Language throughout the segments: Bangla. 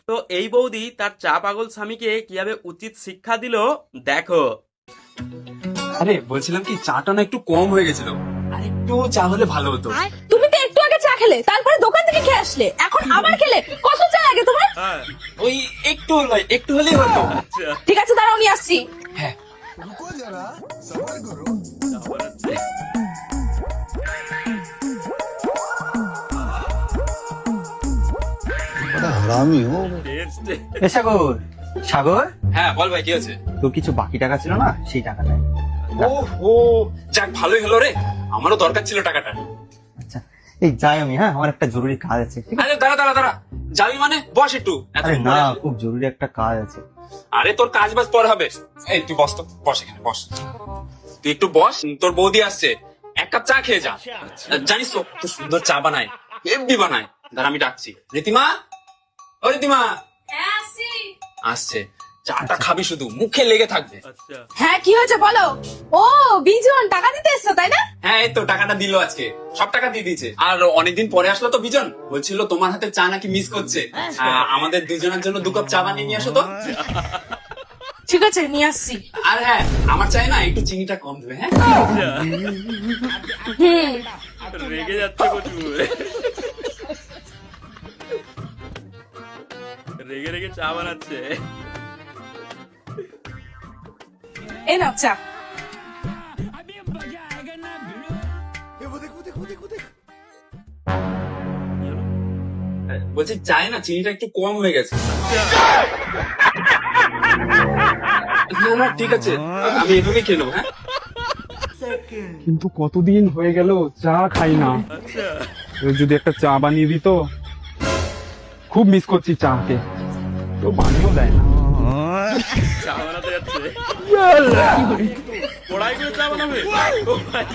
তো এই বৌদি তার চা পাগল স্বামীকে কিভাবে উচিত শিক্ষা দিল দেখো। আরে বলছিলাম কি চাটা না একটু কম হয়ে গেছিল, আর একটু চা হলে ভালো হতো। তুমি তো একটু আগে চা খেলে, তারপরে দোকান থেকে খেয়ে আসলে, এখন আবার খেলে। কত চা লাগে তোমার? হ্যাঁ, ওই একটু হলো, একটু হলেই হতো। আচ্ছা, ঠিক আছে, দাঁড়াও নিয়ে আসছি। হ্যাঁ আবার আছে। हरामी हो। Taste। এ সাগর, সাগর হ্যাঁ বল ভাই, কি হয়েছে? তোর কিছু বাকি টাকা ছিল না, সেই টাকাটা। ও ও, যাক ভালোই হলো রে, আমারও দরকার ছিল টাকাটা। আচ্ছা এই যাই আমি, হ্যাঁ আমার একটা জরুরি কাজ আছে। ঠিক আছে? আরে দাঁড়া দাঁড়া দাঁড়া, যাবি মানে বস একটু। আরে না, খুব জরুরি একটা কাজ আছে। আরে তোর কাজ বাজ পরে হবে, এই তুই বস তো, বস এখানে বস, তুই একটু বস। তোর বৌদি আসছে, এক কাপ চা খেয়ে যা। জানিস তো তো সুন্দর চা বানায়, হেভি বানায়। দাঁড়া আমি ডাকছি। রীতিমা, ও রীতিমা আসছে, চাটা খাবি শুধু, মুখে লেগে থাকবে। আচ্ছা, হ্যাঁ, কি হয়েছে বলো? ও বিজন, টাকা দিতে এসছো তাই না? হ্যাঁ এই তো টাকাটা দিল আজকে, সব টাকা দিয়ে দিয়েছে। আর অনেকদিন পরে আসলো তো বিজন, বলছিল তোমার হাতে চা নাকি মিস করছে। আমাদের দুজনের জন্য 2 কাপ চা বানিয়ে নিয়ে আসো তো। ঠিক আছে, নিয়ে আসছি। আর হ্যাঁ, আমার চাই না একটু চিনিটা কম দেবে। হ্যাঁ রেগে যাচ্ছে প্রচুর। রেগে রেগে চা বানাচ্ছে। এই নাও চা। বলছি চাই না চিনিটা একটু কম হয়ে গেছে। না না ঠিক আছে, আমি এভাবেই খেয়ে নেবো। হ্যাঁ কিন্তু কতদিন হয়ে গেল চা খাই না। আচ্ছা, কেউ যদি একটা চা বানিয়ে দিত, খুব মিস করছি চাকে, তো বানিয়েও দেয় না। চা বানাতে যাচ্ছে। কড়াই করে চা বানাবে? ও ভাই,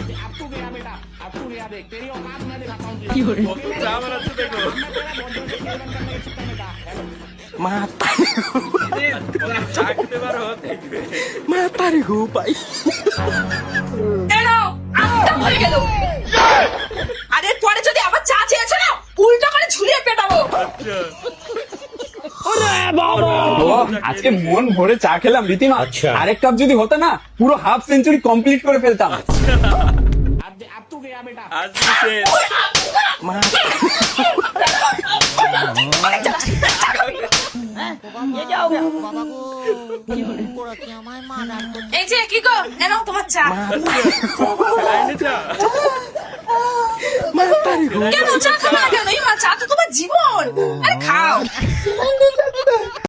কত চা বানাচ্ছে দেখো। চা খেতে পারো দেখবে। কেন আটটা হয়ে গেল? আরে পরে যদি আবার চা চেয়েছো না, উল্টো করে ঝুলিয়ে পেটাবো। আচ্ছা, আজকে মন ভরে চা খেলাম রীতিমা। আরেক কাপ যদি হতো না, পুরো হাফ সেঞ্চুরি কমপ্লিট করে ফেলতাম। আজ শেষ। এই যে কি গো, নাও তোমার চা। লাইনে চা। কেন চা খাবে না কেন? এই মা, চা তো তোমার জীবন। আরে খাও।